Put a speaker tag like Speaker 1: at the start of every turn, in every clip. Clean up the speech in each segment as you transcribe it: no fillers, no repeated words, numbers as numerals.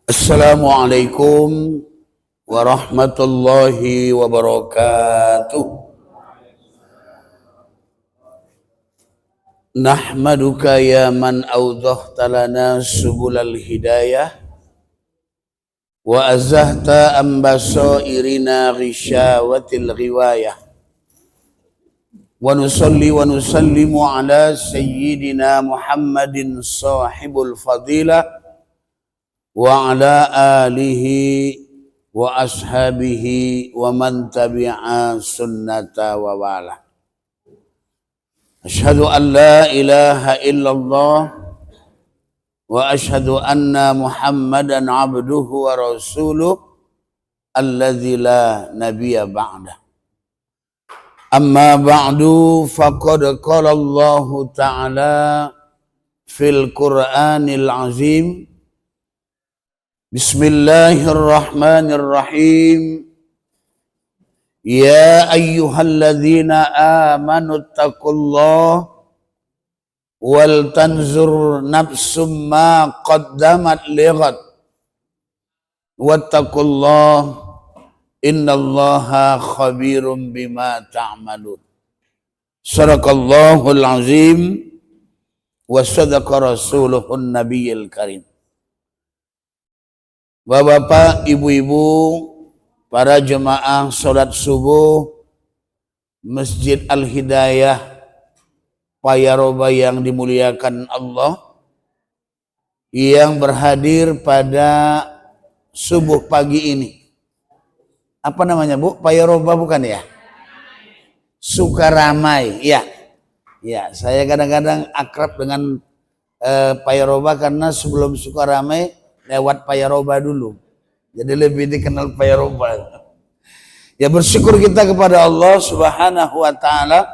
Speaker 1: Assalamualaikum warahmatullahi wabarakatuh. Nahmaduka ya man awdahta lana subulal hidayah wa azahta ambasairina ghisyawatil ghiwayah wa nusalli wa nusallimu ala sayyidina Muhammadin sahibul fadilah wa ala alihi wa ashabihi wa man tabi'a sunnata wa wala. Asyhadu an la ilaha illallah wa asyhadu anna Muhammadan abduhu wa rasuluh alladzi la nabiyya ba'dah. Amma ba'du faqad qala Allah ta'ala fil Qur'anil azim. Bismillahirrahmanirrahim. Ya ayyuhalladzina amanu taqullaha wal tanzur nafsum ma qaddamat lighad wattaqullaha innallaha khabirum bima ta'malun. Sadaqallahul azim wa sadaqa rasuluhun nabiyil karim. Bapak, ibu-ibu, para jemaah salat subuh Masjid Al-Hidayah Payaroba yang dimuliakan Allah, yang berhadir pada subuh pagi ini. Apa namanya, Bu? Payaroba bukan ya? Sukaramai, ya. Ya, saya kadang-kadang akrab dengan Payaroba karena sebelum Sukaramai lewat Payaroba dulu, jadi lebih dikenal Payaroba. Ya, bersyukur kita kepada Allah Subhanahu wa ta'ala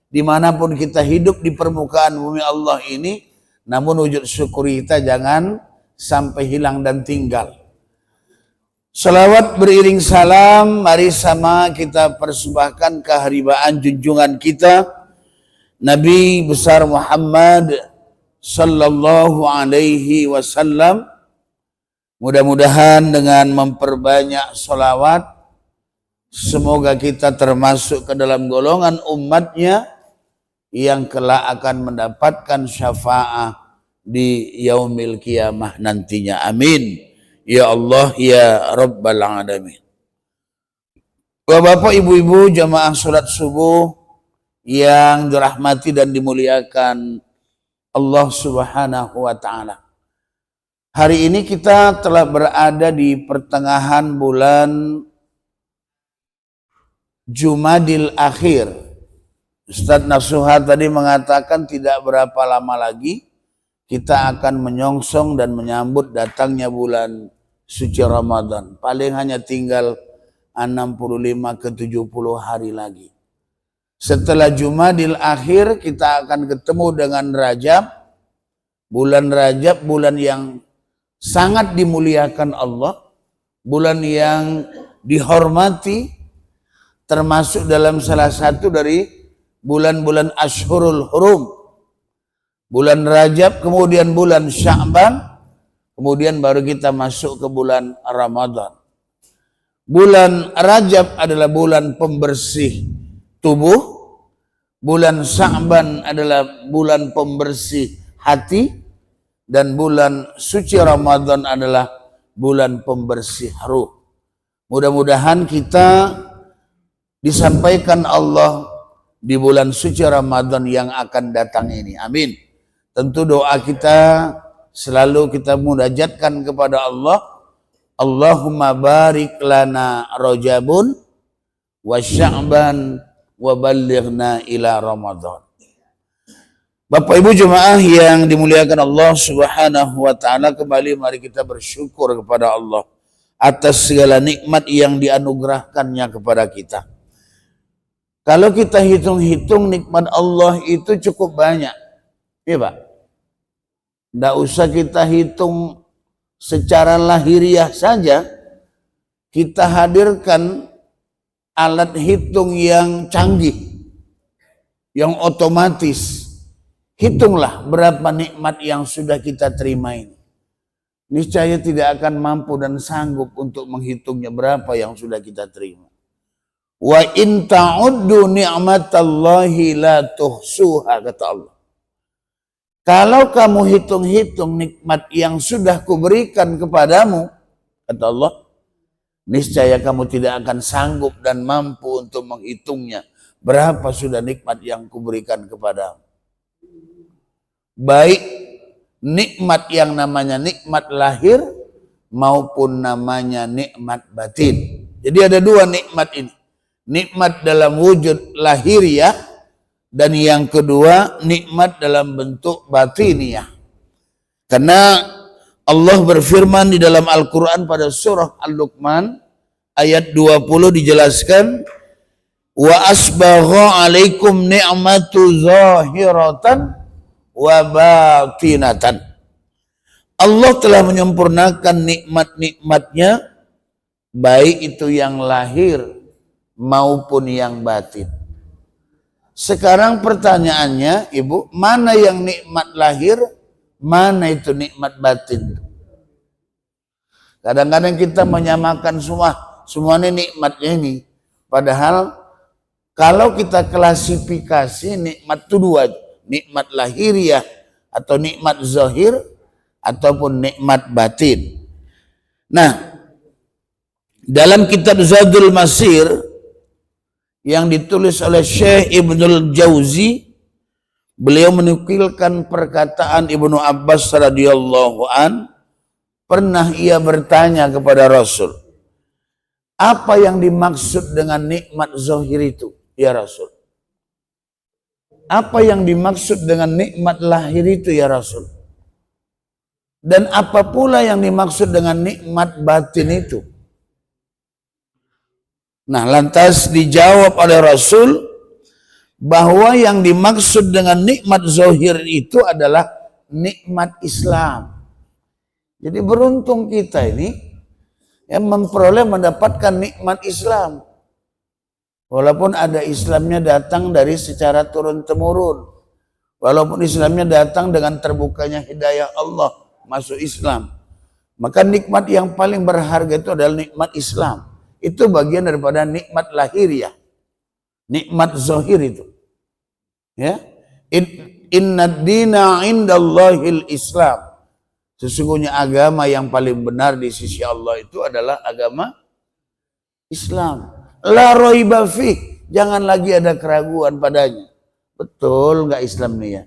Speaker 1: dimanapun kita hidup di permukaan bumi Allah ini, namun wujud syukur kita jangan sampai hilang dan tinggal. Salawat beriring salam, mari sama kita persembahkan keharibaan junjungan kita Nabi besar Muhammad sallallahu alaihi wasallam. Mudah-mudahan dengan memperbanyak sholawat, semoga kita termasuk ke dalam golongan umatnya yang kelak akan mendapatkan syafaat di yaumil qiyamah nantinya. Amin. Ya Allah, ya Rabbal Alamin. Bapak, ibu-ibu, jamaah sholat subuh yang dirahmati dan dimuliakan Allah Subhanahu wa ta'ala. Hari ini kita telah berada di pertengahan bulan Jumadil Akhir. Ustadz Nasuha tadi mengatakan tidak berapa lama lagi kita akan menyongsong dan menyambut datangnya bulan suci Ramadan. Paling hanya tinggal 65 ke 70 hari lagi. Setelah Jumadil Akhir kita akan ketemu dengan Rajab. Bulan Rajab, bulan yang sangat dimuliakan Allah, bulan yang dihormati, termasuk dalam salah satu dari bulan-bulan Ashhurul Hurum. Bulan Rajab, kemudian bulan Sya'ban, kemudian baru kita masuk ke bulan Ramadan. Bulan Rajab adalah bulan pembersih tubuh, bulan Sya'ban adalah bulan pembersih hati, dan bulan suci Ramadan adalah bulan pembersih ruh. Mudah-mudahan kita disampaikan Allah di bulan suci Ramadan yang akan datang ini. Amin. Tentu doa kita selalu kita munajatkan kepada Allah. Allahumma barik lana Rajabun wa Sya'ban wa ballighna ila Ramadan. Bapak Ibu jemaah yang dimuliakan Allah Subhanahu wa ta'ala, kembali mari kita bersyukur kepada Allah atas segala nikmat yang dianugerahkannya kepada kita. Kalau kita hitung-hitung nikmat Allah itu cukup banyak. Iya Pak? Tidak usah kita hitung secara lahiriah saja, kita hadirkan alat hitung yang canggih, yang otomatis. Hitunglah berapa nikmat yang sudah kita terima ini. niscaya tidak akan mampu dan sanggup untuk menghitungnya berapa yang sudah kita terima. Wa in ta'uddu ni'matallahi la tuhsuha, kata Allah. Kalau kamu hitung-hitung nikmat yang sudah kuberikan kepadamu, kata Allah, niscaya kamu tidak akan sanggup dan mampu untuk menghitungnya. Berapa sudah nikmat yang kuberikan kepadamu. Baik nikmat yang namanya nikmat lahir maupun namanya nikmat batin. Jadi ada dua nikmat ini. Nikmat dalam wujud lahiriah dan yang kedua nikmat dalam bentuk batiniah. Karena Allah berfirman di dalam Al-Quran pada surah Al-Luqman ayat 20 dijelaskan, wa asbagha alaikum ni'matu zahiratan wa batinatan. Allah telah menyempurnakan nikmat-nikmatnya baik itu yang lahir maupun yang batin. Sekarang pertanyaannya, Ibu, mana yang nikmat lahir, mana itu nikmat batin? Kadang-kadang kita menyamakan semua ini nikmatnya ini. Padahal kalau kita klasifikasi nikmat itu dua, nikmat lahiriah atau nikmat zahir ataupun nikmat batin. Nah, dalam kitab Zadul Masir yang ditulis oleh Syekh Ibnul Jauzi, beliau menukilkan perkataan Ibnu Abbas radhiyallahu an, pernah ia bertanya kepada Rasul, apa yang dimaksud dengan nikmat zahir itu, ya Rasul? Apa yang dimaksud dengan nikmat lahir itu, ya Rasul? Dan apa pula yang dimaksud dengan nikmat batin itu? Nah, lantas dijawab oleh Rasul bahwa yang dimaksud dengan nikmat zahir itu adalah nikmat Islam. Jadi beruntung kita ini yang memperoleh mendapatkan nikmat Islam. Walaupun ada Islamnya datang dari secara turun-temurun. Walaupun Islamnya datang dengan terbukanya hidayah Allah masuk Islam. Maka nikmat yang paling berharga itu adalah nikmat Islam. Itu bagian daripada nikmat lahiriah. Nikmat zahir itu. Ya. Inna dina indallahil Islam. Sesungguhnya agama yang paling benar di sisi Allah itu adalah agama Islam. La raiba fih. Jangan lagi ada keraguan padanya. Betul nggak Islam nih ya?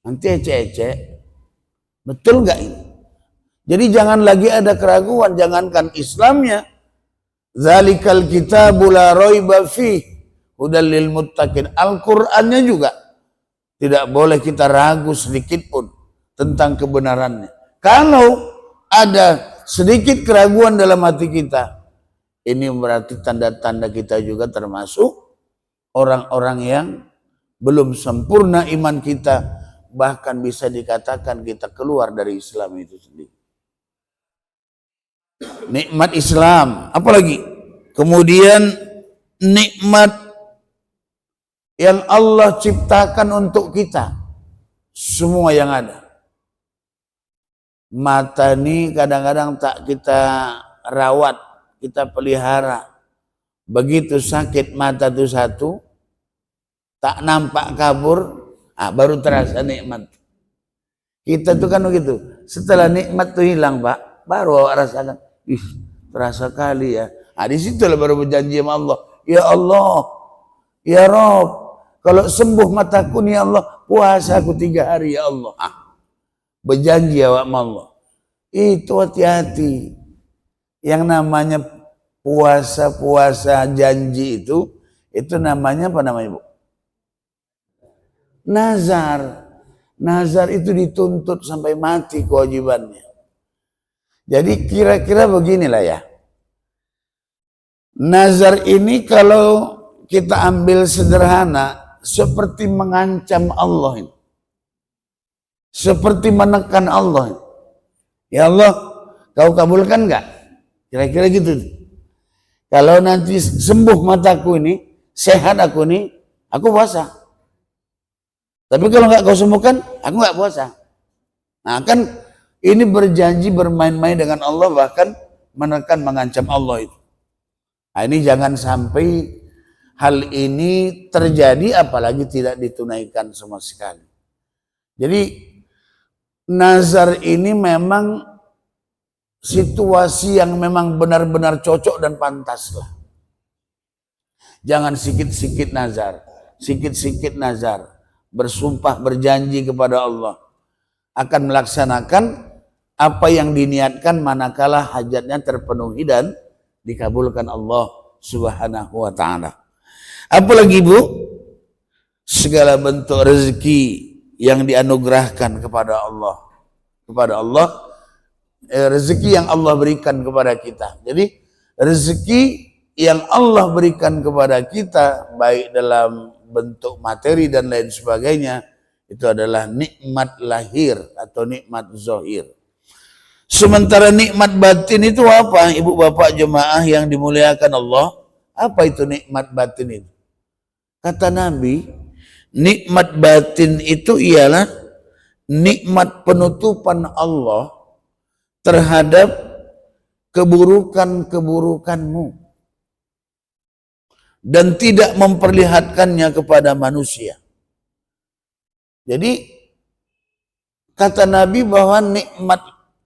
Speaker 1: Nanti ecek-ecek. Betul nggak ini? Jadi jangan lagi ada keraguan. Jangankan Islamnya. Zalikal kitabu la raiba fih hudal lil muttaqin. Al-Qur'annya juga tidak boleh kita ragu sedikit pun tentang kebenarannya. Kalau ada sedikit keraguan dalam hati kita, ini berarti tanda-tanda kita juga termasuk orang-orang yang belum sempurna iman kita, bahkan bisa dikatakan kita keluar dari Islam itu sendiri. Nikmat Islam, apalagi? Kemudian nikmat yang Allah ciptakan untuk kita, semua yang ada. Mata ini kadang-kadang tak kita rawat, kita pelihara. Begitu sakit mata itu satu, tak nampak kabur, baru terasa nikmat. Kita tuh kan begitu. Setelah nikmat itu hilang, Pak, baru rasakan, terasa kali ya. Di situlah baru berjanji sama Allah. Ya Allah, ya Rabb, kalau sembuh mataku nih ya Allah, puasa aku 3 hari ya Allah. Berjanji ya Allah. Itu hati-hati. Yang namanya puasa janji itu namanya apa namanya, Bu? Nazar. Nazar itu dituntut sampai mati kewajibannya. Jadi kira-kira beginilah ya. Nazar ini kalau kita ambil sederhana seperti mengancam Allah ini. Seperti menekan Allah. Ya Allah, kau kabulkan enggak? Kira-kira gitu. Kalau nanti sembuh mataku ini, sehat aku ini, aku puasa. Tapi kalau enggak kau sembuhkan, aku enggak puasa. Nah kan Ini berjanji bermain-main dengan Allah, bahkan menekan mengancam Allah itu. Nah, ini jangan sampai hal ini terjadi, apalagi tidak ditunaikan sama sekali. Jadi nazar ini memang situasi yang memang benar-benar cocok dan pantas lah. Jangan sikit-sikit nazar, bersumpah berjanji kepada Allah akan melaksanakan apa yang diniatkan manakala hajatnya terpenuhi dan dikabulkan Allah Subhanahu wa ta'ala. Apalagi Bu, segala bentuk rezeki yang dianugerahkan kepada Allah, rezeki yang Allah berikan kepada kita. Jadi rezeki yang Allah berikan kepada kita, baik dalam bentuk materi dan lain sebagainya, itu adalah nikmat lahir atau nikmat zahir. Sementara nikmat batin itu apa? Ibu bapak jemaah yang dimuliakan Allah, apa itu nikmat batin itu? Kata Nabi, nikmat batin itu ialah nikmat penutupan Allah terhadap keburukan-keburukanmu dan tidak memperlihatkannya kepada manusia. Jadi kata Nabi bahwa nikmat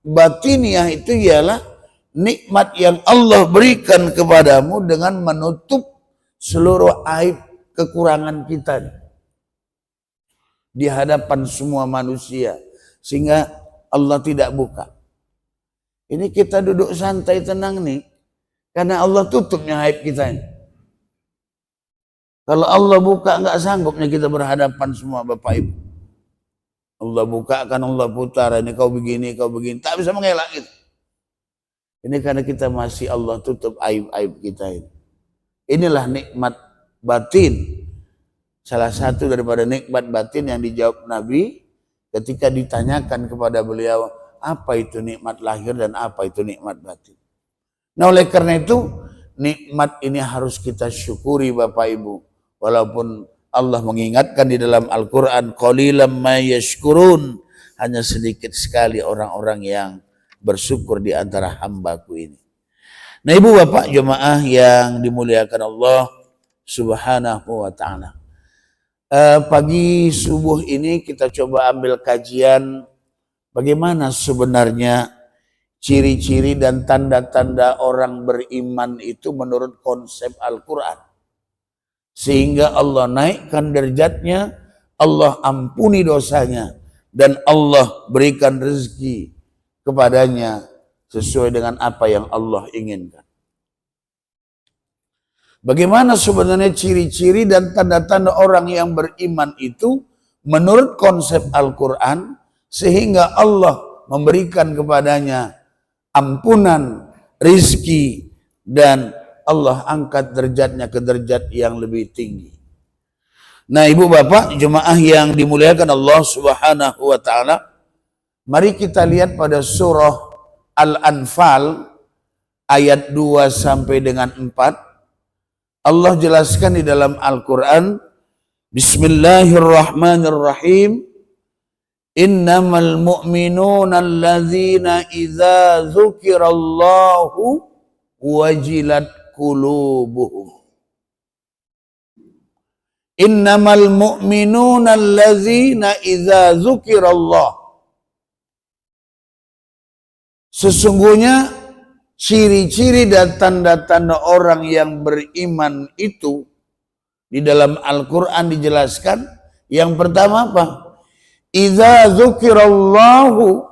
Speaker 1: batiniah itu ialah nikmat yang Allah berikan kepadamu dengan menutup seluruh aib kekurangan kita di hadapan semua manusia, sehingga Allah tidak buka. Ini kita duduk santai tenang nih, karena Allah tutupnya aib kita ini. Kalau Allah buka, nggak sanggupnya kita berhadapan semua Bapak Ibu. Allah buka kan Allah putar, ini kau begini, tak bisa mengelak gitu. Ini karena kita masih Allah tutup aib-aib kita ini. Inilah nikmat batin. Salah satu daripada nikmat batin yang dijawab Nabi ketika ditanyakan kepada beliau, apa itu nikmat lahir dan apa itu nikmat batin. Nah, oleh karena itu nikmat ini harus kita syukuri Bapak Ibu. Walaupun Allah mengingatkan di dalam Al-Quran, qalilam ma yashkurun, hanya sedikit sekali orang-orang yang bersyukur di antara hambaku ini. Nah, ibu bapak jemaah yang dimuliakan Allah Subhanahu wa ta'ala, pagi subuh ini kita coba ambil kajian bagaimana sebenarnya ciri-ciri dan tanda-tanda orang beriman itu menurut konsep Al-Quran, sehingga Allah naikkan derajatnya, Allah ampuni dosanya, dan Allah berikan rezeki kepadanya sesuai dengan apa yang Allah inginkan. Bagaimana sebenarnya ciri-ciri dan tanda-tanda orang yang beriman itu menurut konsep Al-Quran, sehingga Allah memberikan kepadanya ampunan, rizki, dan Allah angkat derajatnya ke derajat yang lebih tinggi. Nah, ibu bapak jemaah yang dimuliakan Allah Subhanahu wa ta'ala, mari kita lihat pada surah Al-Anfal ayat 2 sampai dengan 4. Allah jelaskan di dalam Al-Quran, Bismillahirrahmanirrahim, Innamal mu'minuna allazina idza dzukirallahu wajilat qulubuhum. Innamal mu'minuna allazina idza dzukirallah. Sesungguhnya ciri-ciri dan tanda-tanda orang yang beriman itu di dalam Al-Quran dijelaskan. Yang pertama apa? Idza dzukirallahu,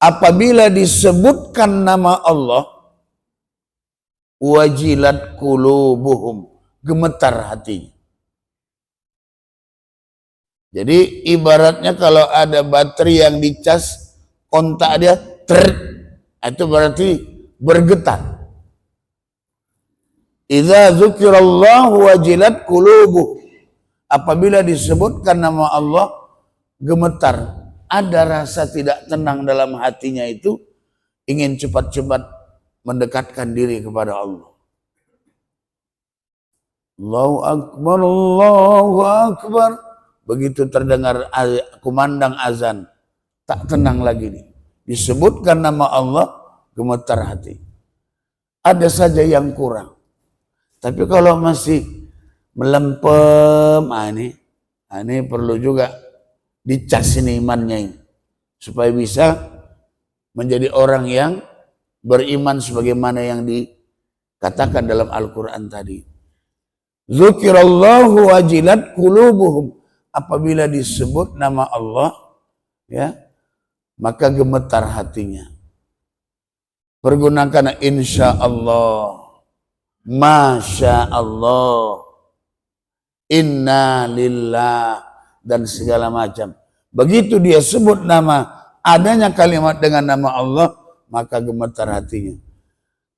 Speaker 1: apabila disebutkan nama Allah, wajilat qulubuhum, gemetar hatinya. Jadi ibaratnya kalau ada baterai yang dicas, kontak dia itu berarti bergetar. Idza dzukirallahu wajilat qulubuhum, apabila disebutkan nama Allah, gemetar, ada rasa tidak tenang dalam hatinya, itu ingin cepat-cepat mendekatkan diri kepada Allah. Allahu Akbar, Allahu Akbar. Begitu terdengar kumandang azan, tak tenang lagi nih. disebutkan nama Allah, gemetar hati. Ada saja yang kurang. Tapi kalau masih melempem, ini perlu juga dicas ini imannya ini. Supaya bisa menjadi orang yang beriman sebagaimana yang dikatakan dalam Al-Quran tadi. Dzukirallahu wajilat qulubuhum. Apabila disebut nama Allah, ya, maka gemetar hatinya. Pergunakan insya Allah, masya Allah, inna lillah, dan segala macam. Begitu dia sebut nama, adanya kalimat dengan nama Allah, maka gemetar hatinya.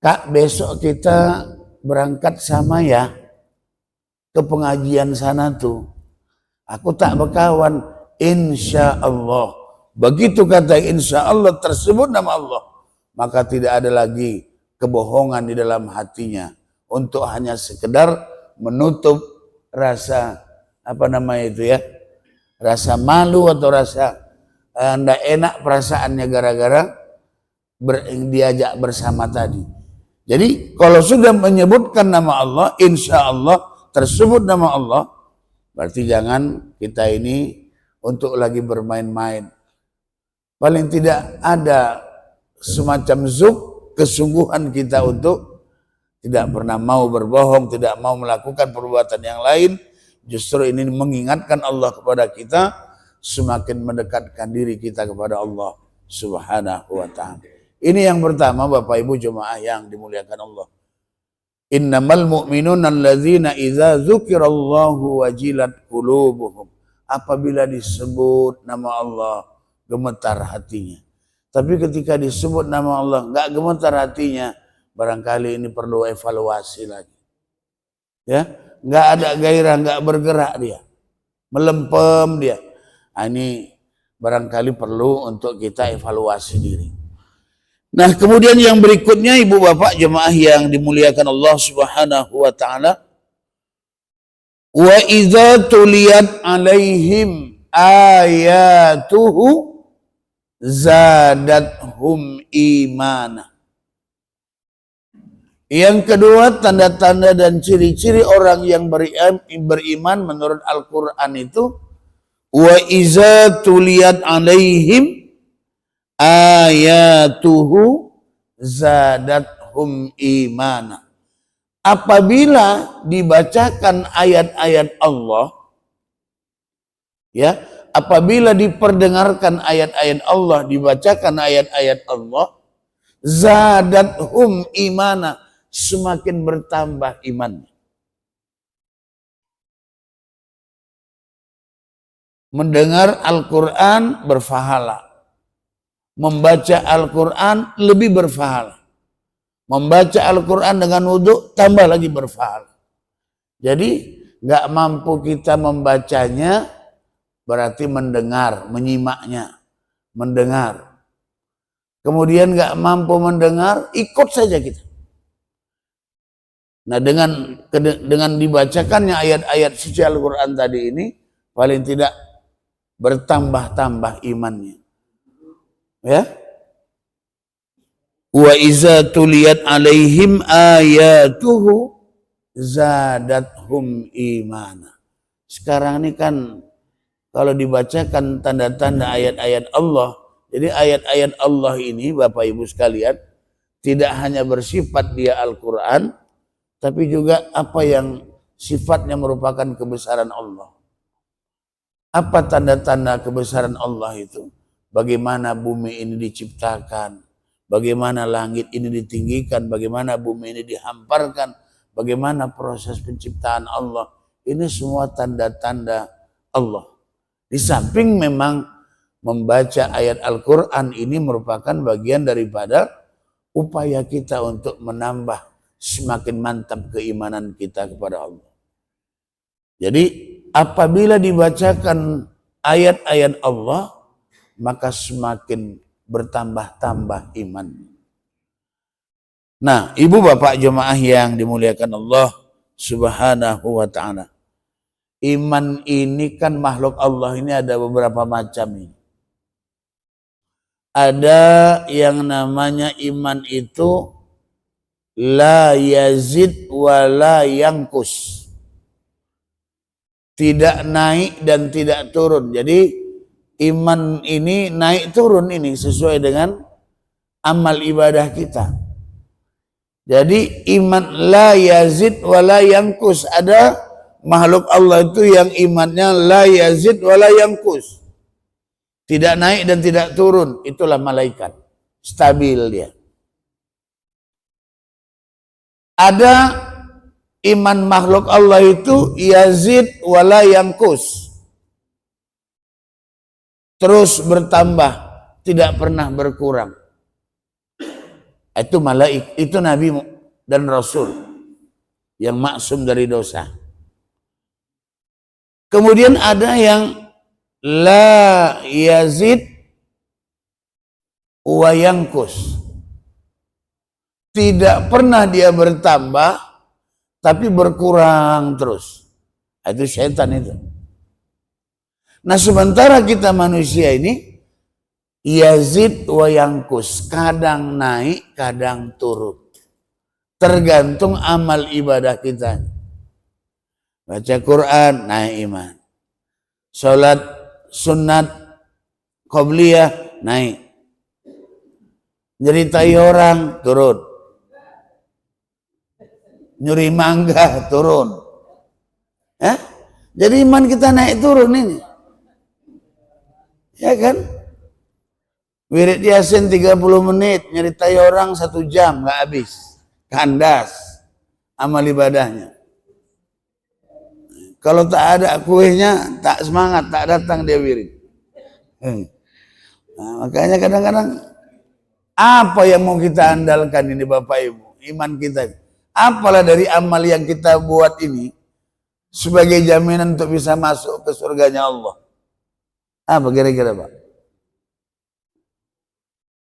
Speaker 1: Kak, besok kita berangkat sama ya ke pengajian sana tuh. Aku tak berkawan, insya Allah. Begitu kata insya Allah tersebut nama Allah, maka tidak ada lagi kebohongan di dalam hatinya untuk hanya sekedar menutup rasa rasa malu atau rasa tidak enak perasaannya gara-gara diajak bersama tadi. Jadi kalau sudah menyebutkan nama Allah, insya Allah tersebut nama Allah, berarti jangan kita ini untuk lagi bermain-main. Paling tidak ada semacam kesungguhan kita untuk tidak pernah mau berbohong, tidak mau melakukan perbuatan yang lain. Justru ini mengingatkan Allah kepada kita, semakin mendekatkan diri kita kepada Allah Subhanahu wa ta'ala. Ini yang pertama, Bapak Ibu jemaah yang dimuliakan Allah. Innamal mu'minuna alladzina idza dzukirallahu wajilat qulubuhum. Apabila disebut nama Allah, gemetar hatinya. Tapi ketika disebut nama Allah enggak gemetar hatinya, barangkali ini perlu evaluasi lagi. Ya, enggak ada gairah, enggak bergerak dia. Melempem dia. Nah, ini barangkali perlu untuk kita evaluasi diri. Nah, kemudian yang berikutnya, Ibu Bapak jemaah yang dimuliakan Allah Subhanahu wa taala, wa idza tuliyat alaihim ayatuhu zadathum imana. Yang kedua, tanda-tanda dan ciri-ciri orang yang beriman menurut Al-Quran itu, wa iza tuliyat alaihim ayatuhu zadathum imana. Apabila dibacakan ayat-ayat Allah, ya, apabila diperdengarkan ayat-ayat Allah, dibacakan ayat-ayat Allah, zadathum imana, semakin bertambah iman. Mendengar Al-Quran berfahala. Membaca Al-Quran lebih berfahala. Membaca Al-Quran dengan wudhu tambah lagi berfahala. Jadi gak mampu kita membacanya, berarti mendengar, menyimaknya, mendengar. Kemudian gak mampu mendengar, ikut saja kita. Nah, dengan dibacakannya ayat-ayat suci Al-Quran tadi ini, paling tidak bertambah-tambah imannya. Ya. Wa iza tuliyat alaihim ayatuhu zadathum imana. Sekarang ini kan kalau dibacakan tanda-tanda ayat-ayat Allah, jadi ayat-ayat Allah ini Bapak Ibu sekalian tidak hanya bersifat dia Al-Quran, tapi juga apa yang sifatnya merupakan kebesaran Allah. Apa tanda-tanda kebesaran Allah itu? Bagaimana bumi ini diciptakan, bagaimana langit ini ditinggikan, bagaimana bumi ini dihamparkan, bagaimana proses penciptaan Allah. Ini semua tanda-tanda Allah. Di samping memang membaca ayat Al-Quran ini merupakan bagian daripada upaya kita untuk menambah semakin mantap keimanan kita kepada Allah. Jadi apabila dibacakan ayat-ayat Allah, maka semakin bertambah-tambah iman. Nah, Ibu Bapak jemaah yang dimuliakan Allah Subhanahu wa ta'ala. Iman ini kan makhluk Allah ini ada beberapa macam ini. ada yang namanya iman itu la yazid wa la yankus. Tidak naik dan tidak turun. Jadi iman ini naik turun ini sesuai dengan amal ibadah kita. Jadi iman la yazid wa la yankus. Ada makhluk Allah itu yang imannya la yazid wa la yankus. Tidak naik dan tidak turun. Itulah malaikat. Stabil dia. Ada iman makhluk Allah itu yazid wa la yankus. Terus bertambah, tidak pernah berkurang. Itu malaik, itu nabi dan rasul yang maksum dari dosa. Kemudian ada yang la yazid wa yankus. Tidak pernah dia bertambah, tapi berkurang terus. Itu syaitan itu. Nah sementara kita manusia ini yazid wa yankus, kadang naik, kadang turun. Tergantung amal ibadah kita. Baca Quran, naik iman. Salat sunat qabliyah, naik. Nyeritai orang, turun. Nyuri mangga, turun. Jadi iman kita naik turun ini. Ya kan? Wirid Yasin 30 menit, nyeritai orang 1 jam, gak habis. Kandas amal ibadahnya. Kalau tak ada kuehnya, tak semangat, tak datang dia wirid. Nah, makanya kadang-kadang apa yang mau kita andalkan ini Bapak Ibu? Iman kita. Apalah dari amal yang kita buat ini sebagai jaminan untuk bisa masuk ke surganya Allah. Apa kira-kira Pak?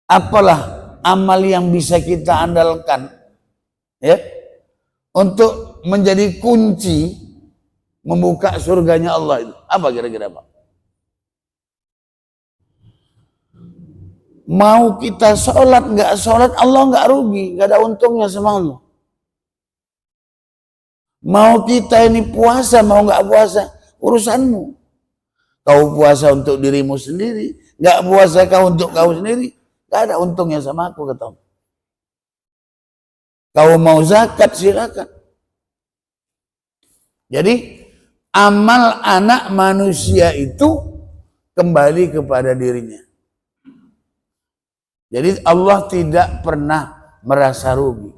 Speaker 1: Apalah amal yang bisa kita andalkan ya untuk menjadi kunci membuka surganya Allah itu? Apa kira-kira Pak? Mau kita sholat nggak sholat, Allah nggak rugi, nggak ada untungnya sama Allah. Mau kita ini puasa, mau nggak puasa, urusanmu. Kau puasa untuk dirimu sendiri, nggak puasa kau untuk kau sendiri, nggak ada untungnya sama aku, kata Allah. Kau mau zakat silakan. Jadi amal anak manusia itu kembali kepada dirinya. Jadi Allah tidak pernah merasa rugi.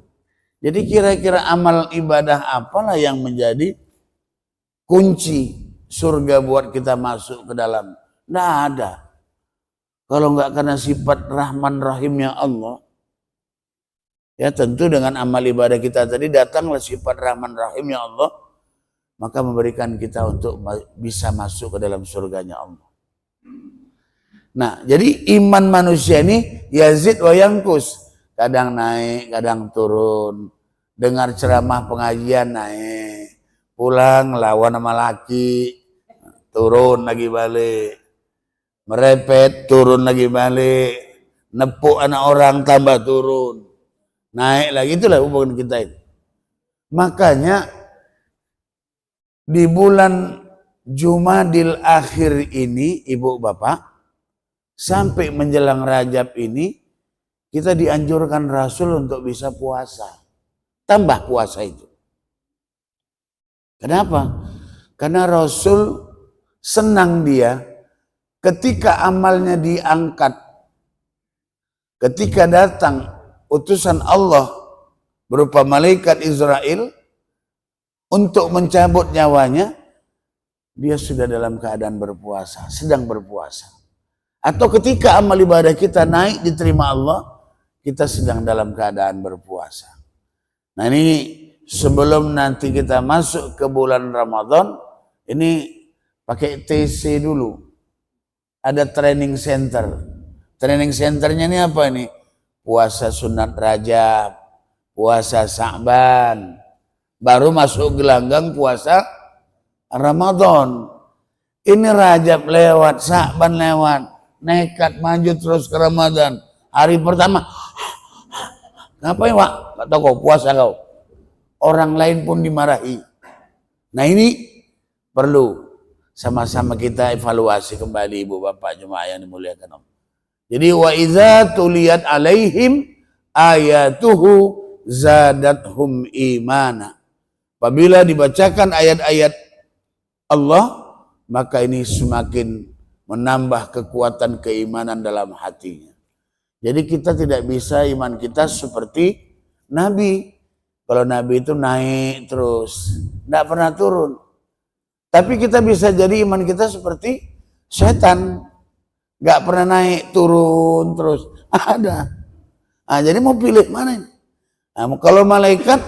Speaker 1: Jadi kira-kira amal ibadah apalah yang menjadi kunci surga buat kita masuk ke dalam? Nggak ada. Kalau nggak karena sifat Rahman Rahimnya Allah, ya tentu dengan amal ibadah kita tadi datanglah sifat Rahman Rahimnya Allah, maka memberikan kita untuk bisa masuk ke dalam surganya Allah. Nah, jadi iman manusia ini yazid wa yankus. Kadang naik, kadang turun. Dengar ceramah pengajian naik. Pulang lawan sama laki, turun lagi balik. Merepet, turun lagi balik. Nepuk anak orang, tambah turun. Naik lagi, itulah hubungan kita itu. Makanya di bulan Jumadil Akhir ini, Ibu Bapak, sampai menjelang Rajab ini, kita dianjurkan Rasul untuk bisa puasa. Tambah puasa itu. Kenapa? Karena Rasul senang dia ketika amalnya diangkat. Ketika datang utusan Allah berupa malaikat Israel untuk mencabut nyawanya, dia sudah dalam keadaan berpuasa, sedang berpuasa. Atau ketika amal ibadah kita naik diterima Allah, kita sedang dalam keadaan berpuasa. Nah ini sebelum nanti kita masuk ke bulan Ramadan, ini pakai TC dulu. Ada training center. Training centernya ini apa ini? Puasa sunat Rajab, puasa Sa'ban, baru masuk gelanggang puasa Ramadan. Ini Rajab lewat, Sa'ban lewat. nekat maju terus ke Ramadan. Hari pertama, ngapain Wak? Gak tahu kau puasa kau. Orang lain pun dimarahi. Nah ini perlu sama-sama kita evaluasi kembali ibu bapak jemaah yang dimuliakan Allah. Jadi wa idza tuliyat alaihim ayatuhu zadathum imana. Apabila dibacakan ayat-ayat Allah, maka ini semakin menambah kekuatan keimanan dalam hatinya. Jadi kita tidak bisa iman kita seperti Nabi. Kalau Nabi itu naik terus, tidak pernah turun. Tapi kita bisa jadi iman kita seperti setan. Nggak pernah naik turun terus. Ada. Nah, jadi mau pilih mana ini? Nah, kalau malaikat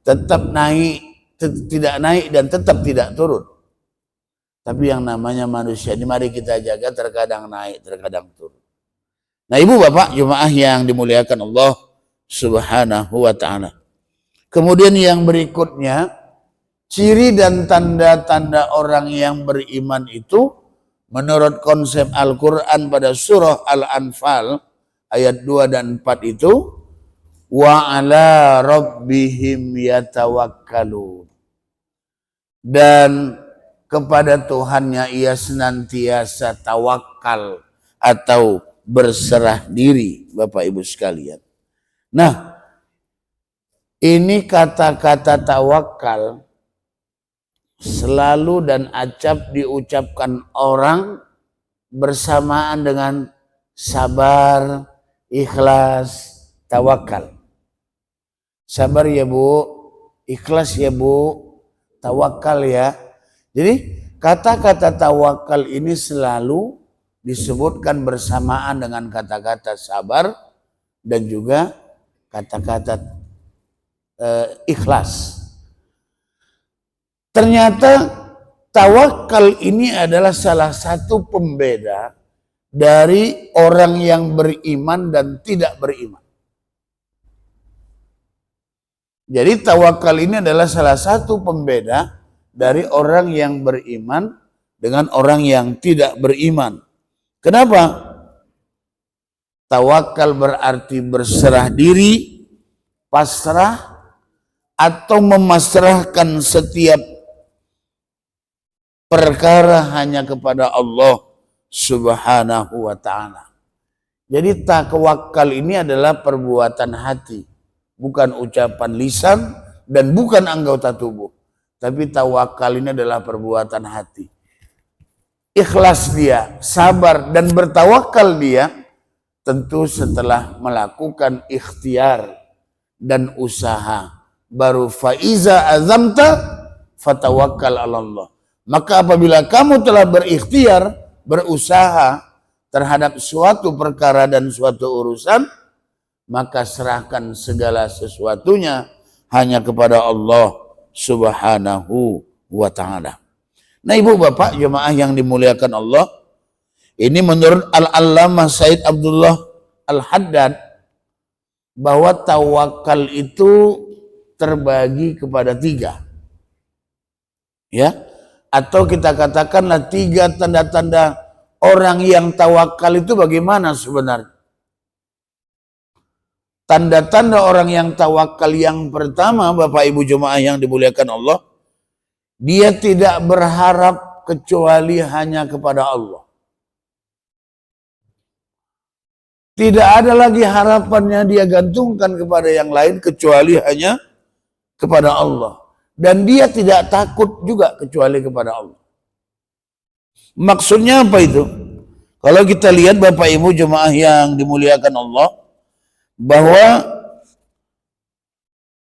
Speaker 1: tetap naik, tidak naik dan tetap tidak turun. Tapi yang namanya manusia ini mari kita jaga, terkadang naik, terkadang turun. Nah ibu bapak jemaah yang dimuliakan Allah subhanahu wa ta'ala. Kemudian yang berikutnya, ciri dan tanda-tanda orang yang beriman itu menurut konsep Al-Quran pada surah Al-Anfal ayat 2 dan 4 itu wa ala rabbihim yatawakkalun, dan kepada Tuhannya ia senantiasa tawakal atau berserah diri, Bapak Ibu sekalian. Nah, ini kata-kata tawakal selalu dan acap diucapkan orang bersamaan dengan sabar, ikhlas, tawakal. Sabar ya Bu, ikhlas ya Bu, tawakal ya. Jadi kata-kata tawakal ini selalu disebutkan bersamaan dengan kata-kata sabar dan juga kata-kata ikhlas. Ternyata tawakal ini adalah salah satu pembeda dari orang yang beriman dan tidak beriman. Jadi tawakal ini adalah salah satu pembeda dari orang yang beriman dengan orang yang tidak beriman. Kenapa? Tawakal berarti berserah diri, pasrah, atau memasrahkan setiap perkara hanya kepada Allah subhanahu wa ta'ala. Jadi tawakal ini adalah perbuatan hati, bukan ucapan lisan dan bukan anggota tubuh. Tapi tawakal ini adalah perbuatan hati. Ikhlas dia, sabar dan bertawakal dia tentu setelah melakukan ikhtiar dan usaha. Baru faiza azamta fatawakkal 'ala Allah. Maka apabila kamu telah berikhtiar, berusaha terhadap suatu perkara dan suatu urusan, maka serahkan segala sesuatunya hanya kepada Allah subhanahu wa ta'ala. Nah ibu bapak jemaah yang dimuliakan Allah, ini menurut Al-Allamah Said Abdullah Al-Haddad bahwa tawakal itu terbagi kepada 3. Ya, atau kita katakanlah 3 tanda-tanda orang yang tawakal itu bagaimana sebenarnya. Tanda-tanda orang yang tawakal yang pertama, Bapak Ibu jemaah yang dimuliakan Allah, dia tidak berharap kecuali hanya kepada Allah. Tidak ada lagi harapannya dia gantungkan kepada yang lain kecuali hanya kepada Allah. Dan dia tidak takut juga kecuali kepada Allah. Maksudnya apa itu? Kalau kita lihat Bapak Ibu jemaah yang dimuliakan Allah, bahwa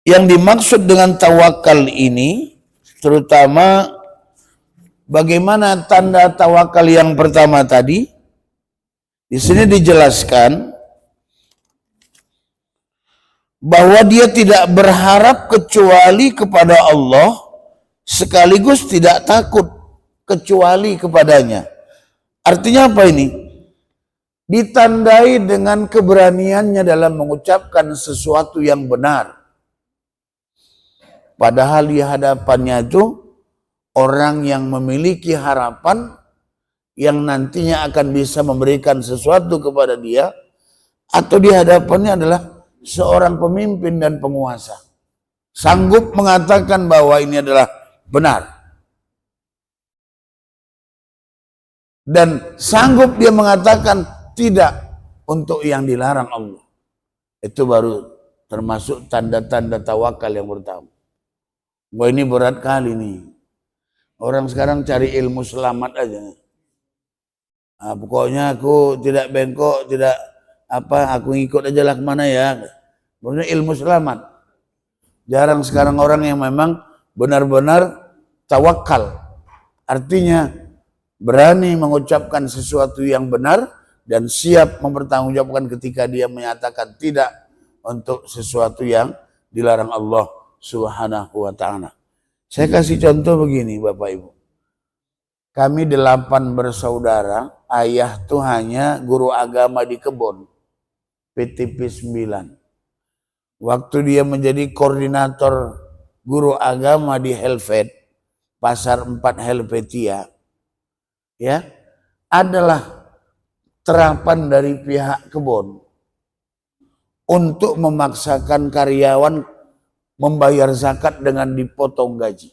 Speaker 1: yang dimaksud dengan tawakal ini terutama bagaimana tanda tawakal yang pertama tadi. Di sini dijelaskan bahwa dia tidak berharap kecuali kepada Allah sekaligus tidak takut kecuali kepadanya. Artinya apa ini? Ditandai dengan keberaniannya dalam mengucapkan sesuatu yang benar. Padahal di hadapannya itu orang yang memiliki harapan yang nantinya akan bisa memberikan sesuatu kepada dia, atau di hadapannya adalah seorang pemimpin dan penguasa. Sanggup mengatakan bahwa ini adalah benar. Dan sanggup dia mengatakan tidak untuk yang dilarang Allah. Itu baru termasuk tanda-tanda tawakal yang pertama. Wah, ini berat kali nih. Orang sekarang cari ilmu selamat aja. Nah, pokoknya aku tidak bengkok, tidak apa, aku ngikut aja lah kemana ya. Maksudnya ilmu selamat. Jarang sekarang orang yang memang benar-benar tawakal. Artinya berani mengucapkan sesuatu yang benar dan siap mempertanggungjawabkan ketika dia menyatakan tidak untuk sesuatu yang dilarang Allah Subhanahu wa ta'ala. Saya kasih contoh begini Bapak Ibu. Kami 8 bersaudara, ayah tuh hanya guru agama di kebun, PTP 9. Waktu dia menjadi koordinator guru agama di Helvet, Pasar 4 Helvetia, ya, adalah terapan dari pihak kebun untuk memaksakan karyawan membayar zakat dengan dipotong gaji.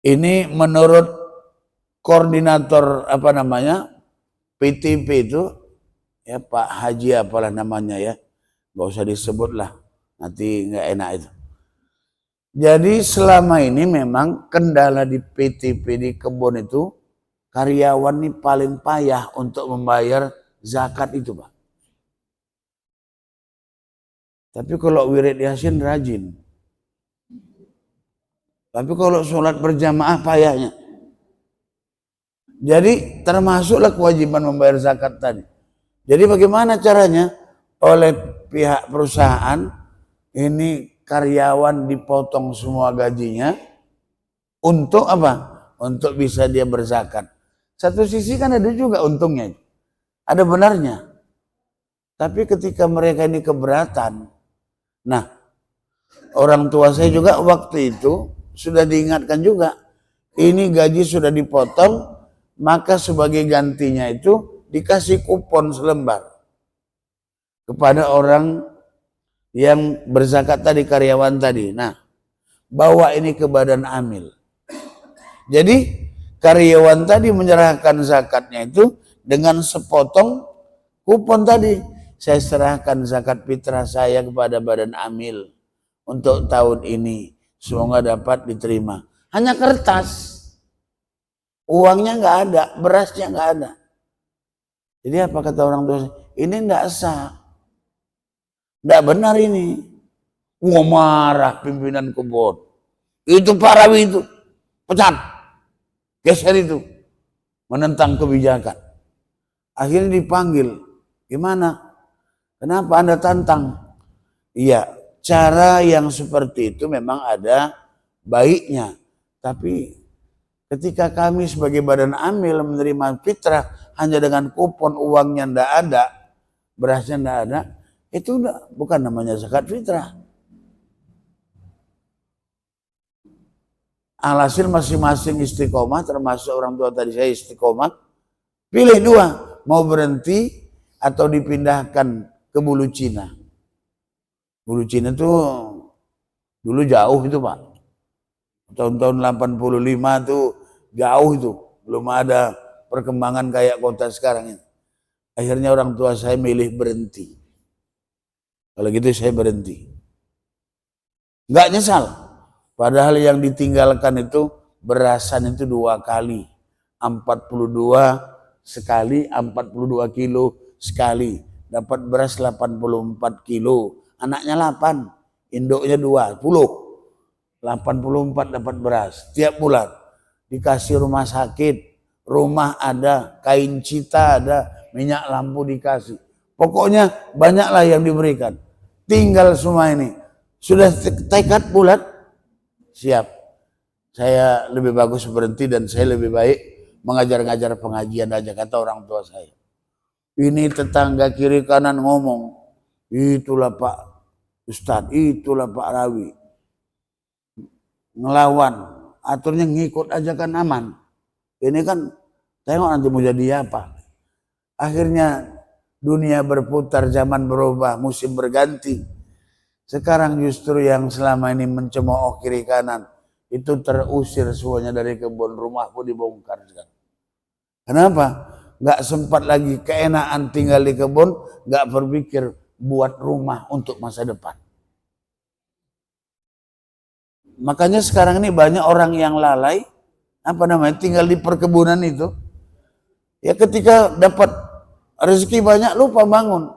Speaker 1: Ini menurut koordinator PTP itu, ya Pak Haji apalah namanya ya, nggak usah disebut lah, nanti nggak enak itu. Jadi selama ini memang kendala di PTP di kebun itu, karyawan ini paling payah untuk membayar zakat itu Pak. Tapi kalau wirid yasin rajin. Tapi kalau sholat berjamaah payahnya. Jadi termasuklah kewajiban membayar zakat tadi. Jadi bagaimana caranya? Oleh pihak perusahaan, ini karyawan dipotong semua gajinya. Untuk apa? Untuk bisa dia berzakat. Satu sisi kan ada juga untungnya. Ada benarnya. Tapi ketika mereka ini keberatan. Nah, orang tua saya juga waktu itu sudah diingatkan juga, ini gaji sudah dipotong, maka sebagai gantinya itu dikasih kupon selembar kepada orang yang berzakat tadi, karyawan tadi. Nah, bawa ini ke badan amil. Jadi karyawan tadi menyerahkan zakatnya itu dengan sepotong kupon tadi. Saya serahkan zakat fitrah saya kepada badan amil untuk tahun ini. Semoga dapat diterima. Hanya kertas. Uangnya nggak ada, berasnya nggak ada. Jadi apa kata orang tua? Ini nggak sah. Nggak benar ini. Wah, marah pimpinan kebun. Itu Pak Rawi itu. Pecat. Geser itu. Menentang kebijakan. Akhirnya dipanggil. Gimana? Kenapa Anda tantang? Iya. Cara yang seperti itu memang ada baiknya. Tapi ketika kami sebagai badan amil menerima fitrah hanya dengan kupon, uangnya ndak ada, berasnya ndak ada, itu bukan namanya zakat fitrah. Alhasil masing-masing istiqomah, termasuk orang tua tadi saya istiqomah, pilih dua, mau berhenti atau dipindahkan ke Bulu Cina. Bulu Cina itu dulu jauh itu Pak. Tahun-tahun 85 itu jauh itu. Belum ada perkembangan kayak kota sekarang ini. Akhirnya orang tua saya milih berhenti. Kalau gitu saya berhenti. Nggak nyesal. Padahal yang ditinggalkan itu berasan itu 2 kali. 42 sekali, 42 kilo sekali. Dapat beras 84 kilo. Anaknya 8, induknya 20, 84 dapat beras tiap bulan. Dikasih rumah sakit, rumah ada, kain cita ada, minyak lampu dikasih. Pokoknya banyaklah yang diberikan. Tinggal semua ini. Sudah tekad bulat, siap. Saya lebih bagus berhenti dan saya lebih baik mengajar-ngajar pengajian aja, kata orang tua saya. Ini tetangga kiri kanan ngomong, itulah Pak Ustadz, itulah Pak Rawi. Ngelawan. aturnya ngikut aja kan aman. Ini kan tengok nanti mau jadi apa. Akhirnya dunia berputar, zaman berubah, musim berganti. Sekarang justru yang selama ini mencemooh kiri kanan itu terusir semuanya dari kebun, rumah pun dibongkar sekarang. Kenapa? Gak sempat lagi keenaan tinggal di kebun, gak berpikir buat rumah untuk masa depan. Makanya sekarang ini banyak orang yang lalai, tinggal di perkebunan itu. Ya ketika dapat rezeki banyak lupa bangun,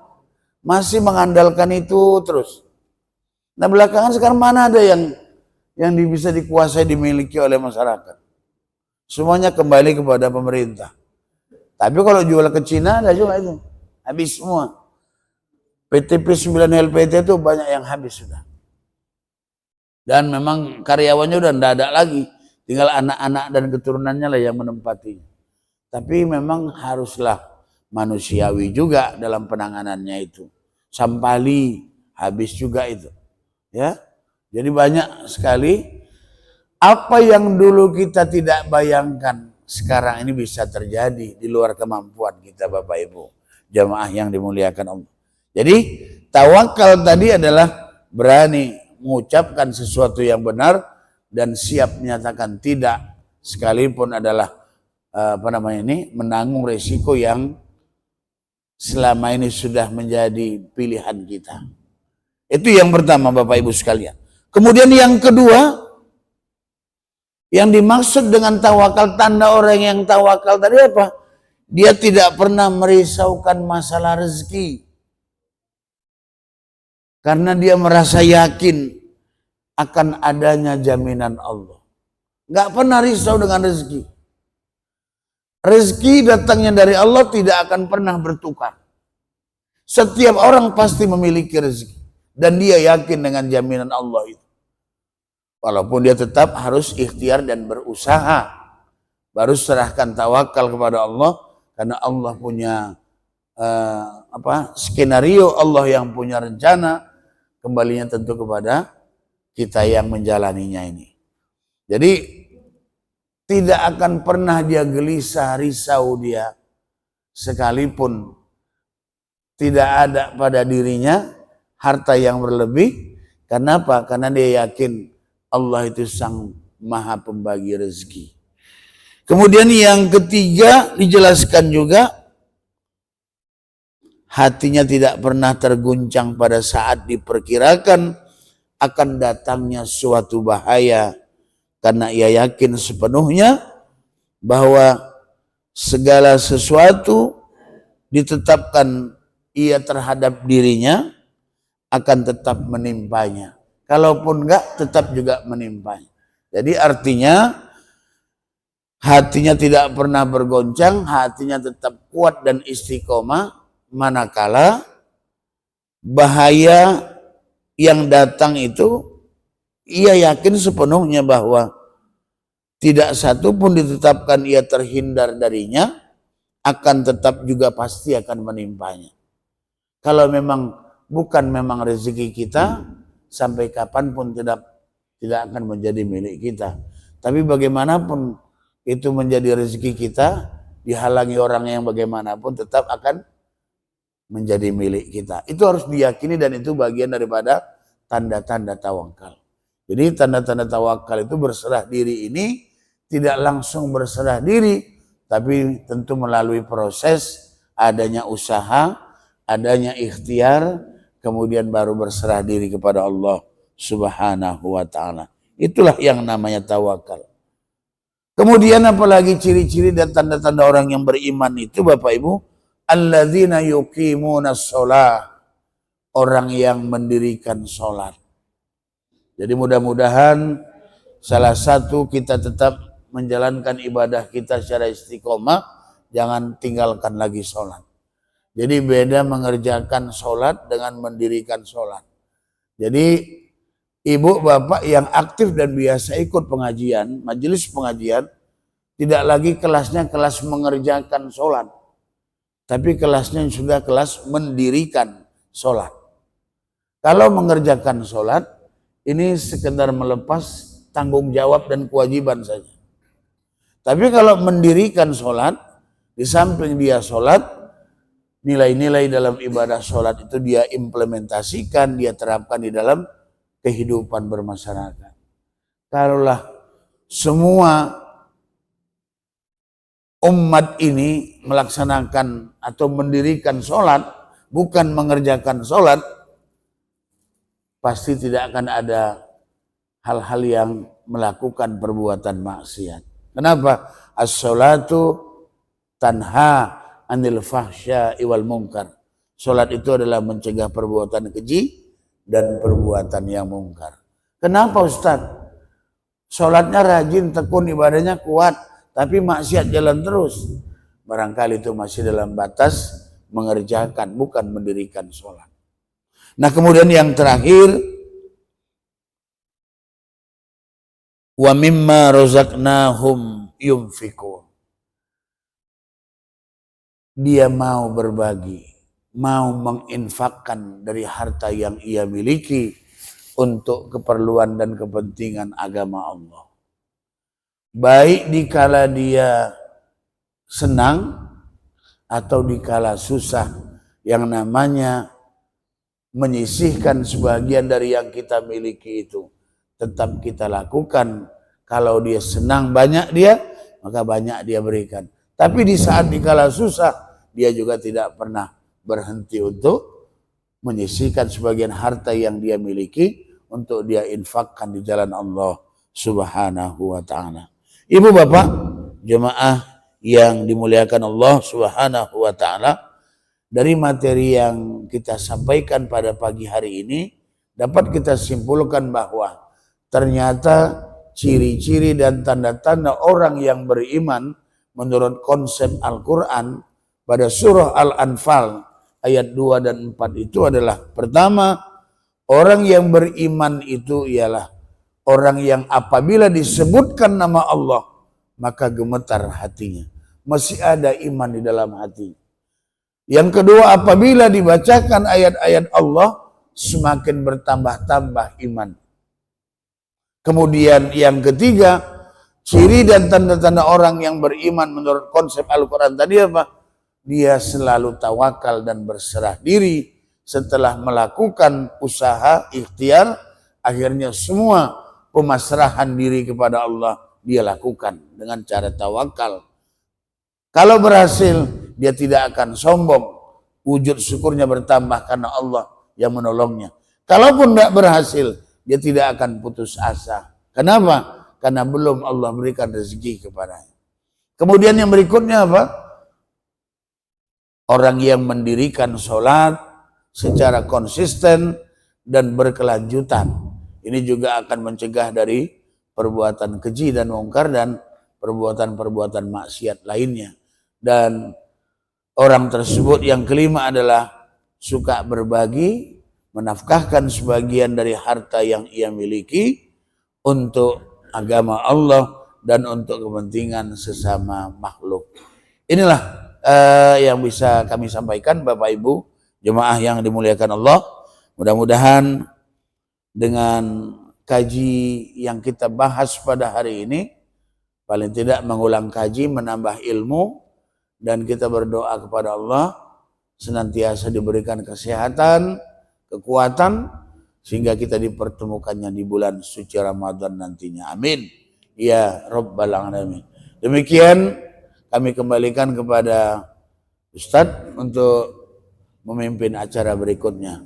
Speaker 1: masih mengandalkan itu terus. Nah belakangan sekarang mana ada yang bisa dikuasai, dimiliki oleh masyarakat? Semuanya kembali kepada pemerintah. Tapi kalau jual ke Cina ada juga itu, habis semua. PTP 9 LPT itu banyak yang habis sudah. Dan memang karyawannya udah tidak ada lagi, tinggal anak-anak dan keturunannya lah yang menempati. Tapi memang haruslah manusiawi juga dalam penanganannya itu. Sampali habis juga itu, ya. Jadi banyak sekali apa yang dulu kita tidak bayangkan sekarang ini bisa terjadi di luar kemampuan kita, Bapak Ibu jamaah yang dimuliakan Allah. Jadi tawakal tadi adalah berani mengucapkan sesuatu yang benar dan siap menyatakan tidak sekalipun adalah menanggung resiko yang selama ini sudah menjadi pilihan kita. Itu yang pertama Bapak Ibu sekalian. Kemudian yang kedua, yang dimaksud dengan tawakal, tanda orang yang tawakal tadi apa? Dia tidak pernah merisaukan masalah rezeki. Karena dia merasa yakin akan adanya jaminan Allah. Nggak pernah risau dengan rezeki. Rezeki datangnya dari Allah tidak akan pernah bertukar. Setiap orang pasti memiliki rezeki. Dan dia yakin dengan jaminan Allah itu. Walaupun dia tetap harus ikhtiar dan berusaha. Baru serahkan tawakal kepada Allah. Karena Allah punya skenario, Allah yang punya rencana. Kembalinya tentu kepada kita yang menjalaninya ini. Jadi tidak akan pernah dia gelisah, risau dia. Sekalipun tidak ada pada dirinya harta yang berlebih. Kenapa? Karena dia yakin Allah itu sang maha pembagi rezeki. Kemudian yang ketiga dijelaskan juga, hatinya tidak pernah terguncang pada saat diperkirakan akan datangnya suatu bahaya. Karena ia yakin sepenuhnya bahwa segala sesuatu ditetapkan ia terhadap dirinya akan tetap menimpanya. Kalaupun enggak, tetap juga menimpanya. Jadi artinya hatinya tidak pernah bergoncang, hatinya tetap kuat dan istiqomah. Manakala bahaya yang datang itu ia yakin sepenuhnya bahwa tidak satu pun ditetapkan ia terhindar darinya, akan tetap juga pasti akan menimpanya. Kalau memang bukan memang rezeki kita, sampai kapanpun tidak akan menjadi milik kita. Tapi bagaimanapun itu menjadi rezeki kita, dihalangi orang yang bagaimanapun tetap akan menjadi milik kita. Itu harus diyakini dan itu bagian daripada tanda-tanda tawakal. Jadi tanda-tanda tawakal itu berserah diri ini tidak langsung berserah diri, tapi tentu melalui proses adanya usaha, adanya ikhtiar, kemudian baru berserah diri kepada Allah Subhanahu wa ta'ala. Itulah yang namanya tawakal. Kemudian apalagi ciri-ciri dan tanda-tanda orang yang beriman itu Bapak Ibu, alladzina yuqimunas shalah, orang yang mendirikan sholat. Jadi mudah-mudahan salah satu kita tetap menjalankan ibadah kita secara istiqomah, jangan tinggalkan lagi sholat. Jadi beda mengerjakan sholat dengan mendirikan sholat. Jadi ibu bapak yang aktif dan biasa ikut pengajian, majelis pengajian, tidak lagi kelasnya kelas mengerjakan sholat, tapi kelasnya sudah kelas mendirikan sholat. Kalau mengerjakan sholat, ini sekedar melepas tanggung jawab dan kewajiban saja. Tapi kalau mendirikan sholat, di samping dia sholat, nilai-nilai dalam ibadah sholat itu dia implementasikan, dia terapkan di dalam kehidupan bermasyarakat. Kalaulah semua umat ini melaksanakan atau mendirikan sholat, bukan mengerjakan sholat, pasti tidak akan ada hal-hal yang melakukan perbuatan maksiat. Kenapa? As-sholatu tanha anil fahsya'i wal munkar. Sholat itu adalah mencegah perbuatan keji dan perbuatan yang mungkar. Kenapa Ustaz? Sholatnya rajin, tekun, ibadahnya kuat, tapi maksiat jalan terus. Barangkali itu masih dalam batas mengerjakan, bukan mendirikan sholat. Nah kemudian yang terakhir, wa mimma razaqnahum yunfikun. Dia mau berbagi, mau menginfakkan dari harta yang ia miliki untuk keperluan dan kepentingan agama Allah. Baik dikala dia senang atau dikala susah, yang namanya menyisihkan sebagian dari yang kita miliki itu tetap kita lakukan. Kalau dia senang banyak dia, maka banyak dia berikan. Tapi di saat dikala susah, dia juga tidak pernah berhenti untuk menyisihkan sebagian harta yang dia miliki untuk dia infakkan di jalan Allah Subhanahu wa ta'ala. Ibu bapak, jemaah yang dimuliakan Allah Subhanahu wa ta'ala, dari materi yang kita sampaikan pada pagi hari ini dapat kita simpulkan bahwa ternyata ciri-ciri dan tanda-tanda orang yang beriman menurut konsep Al-Quran pada surah Al-Anfal ayat 2 dan 4 itu adalah, pertama, orang yang beriman itu ialah orang yang apabila disebutkan nama Allah maka gemetar hatinya, masih ada iman di dalam hati. Yang kedua, apabila dibacakan ayat-ayat Allah semakin bertambah-tambah iman. Kemudian yang ketiga, ciri dan tanda-tanda orang yang beriman menurut konsep Al-Quran tadi apa? Dia selalu tawakal dan berserah diri setelah melakukan usaha ikhtiar, akhirnya semua pemasrahan diri kepada Allah dia lakukan dengan cara tawakal. Kalau berhasil, dia tidak akan sombong, wujud syukurnya bertambah karena Allah yang menolongnya. Kalaupun tidak berhasil, dia tidak akan putus asa. Kenapa? Karena belum Allah berikan rezeki kepadanya. Kemudian yang berikutnya apa? Orang yang mendirikan sholat secara konsisten dan berkelanjutan. Ini juga akan mencegah dari perbuatan keji dan mungkar dan perbuatan-perbuatan maksiat lainnya. Dan orang tersebut yang kelima adalah suka berbagi, menafkahkan sebagian dari harta yang ia miliki untuk agama Allah dan untuk kepentingan sesama makhluk. Inilah yang bisa kami sampaikan Bapak Ibu jemaah yang dimuliakan Allah. Mudah-mudahan dengan kaji yang kita bahas pada hari ini paling tidak mengulang kaji, menambah ilmu, dan kita berdoa kepada Allah senantiasa diberikan kesehatan, kekuatan, sehingga kita dipertemukannya di bulan suci Ramadan nantinya. Amin ya rabbal alamin. Demikian kami kembalikan kepada Ustadz untuk memimpin acara berikutnya.